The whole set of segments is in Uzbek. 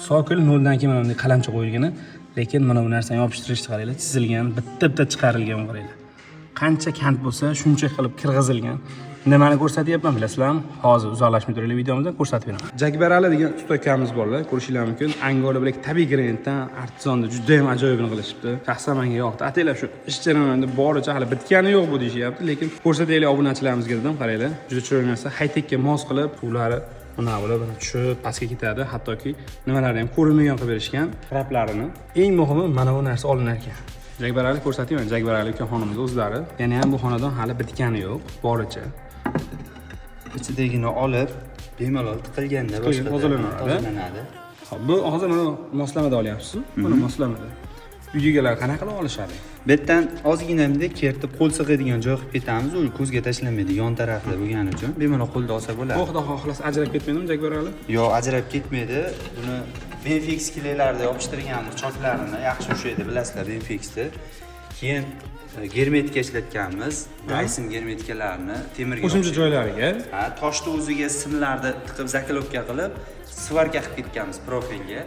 Sokil noldan keyin mana bunday qalamcha qo'yilgan, lekin mana bu narsani yopishtirishni qaranglar, chizilgan, bitta chiqarilgan qaranglar. Qancha kant bo'lsa, shuncha qilib kirgizilgan. Nimani ko'rsatyapman bilasizlarmi? Hozir uzoqlashmay turaylik videomizda ko'rsatib beraman. Jakbarali degan usta akamiz borlar, ko'rishingiz mumkin. Angola Black tabiiy granitdan artizonda juda ham ajoyibini qilishibdi. Shaxsan menga yoqdi. Ataylab shu ish jarayonida boricha hali bitgani yo'q bu deyishyapti, lekin ko'rsataylik obunachilarimizga dedim, qaranglar. Juda chiroyli narsa, high-techga mos qilib, pulari mana bo'lib tushib pastga ketadi, hattoki nimalari ham ko'rinmagan qilib berishgan, traplarini. Eng muhimi mana bu narsa olinar ekan. Jakbarali ko'rsatayman, Jakbarali ukaxonimiz o'zlari. Yana ham bu xonadon hali bitgani yo'q, boricha. Ichidagini olib, bemalol tiqilganda boshqa tozalanadi. Xo'p, bu hozir mana moslamada olyapsiz. Buni moslamada. Uydagilar qanaqa qilib olishadi? Bu yerdan ozginamda kertib qo'l sig'adigan joy qilib ketamiz, u ko'zga tashlamaydi, yon tarafda bo'lgani uchun bemalol qo'lda olsa bo'ladi. Xudo xohlasa ajrab ketmaydimi Jakbarali? Yo'q, ajrab ketmaydi. Buni Benfix kilelarda yopishtirganmiz, choklarini yaxshi ushlaydi, bilasizlar, Benfixni. Keyin germetika ishlatganmiz. Dyson germetikalarni temirga qo'shimcha joylariga, toshni o'ziga simlarni tiqib zakolobka qilib, svarka qilib ketganmiz profilga.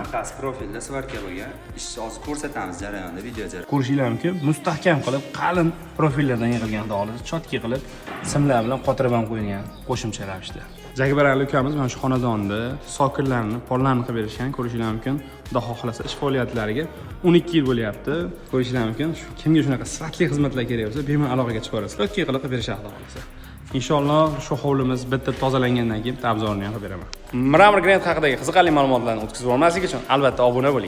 Orqasi profilda svarka bo'lgan. Ishni hozir ko'rsatamiz jarayonda, video jarayonida. Ko'rishingiz mumkin, mustahkam qilib, qalin profillardan yig'ilgan dog'larni chotki qilib, simlar bilan qotirib ham qo'yilgan qo'shimcha ravishda. Jakbarali ukamiz mana shu xonadonda sokillarni, pollarni qilib berishgan, ko'rishingiz mumkin. Xudo xohlasa ish faoliyatlariga 12 yil bo'lyapti. Ko'rishingiz mumkin. Kimga shunaqa sifatli xizmatlar kerak bo'lsa, bemalol aloqaga chiqarasiz. 2 qilib berishadi xudo xohlasa. Inshaalloh shu hovlimiz bitta tozalangandan keyin obzorini ham qilib beraman. Mramor granit haqidagi qiziqarli ma'lumotlarni o'tkazib olmaslik uchun albatta obuna bo'ling.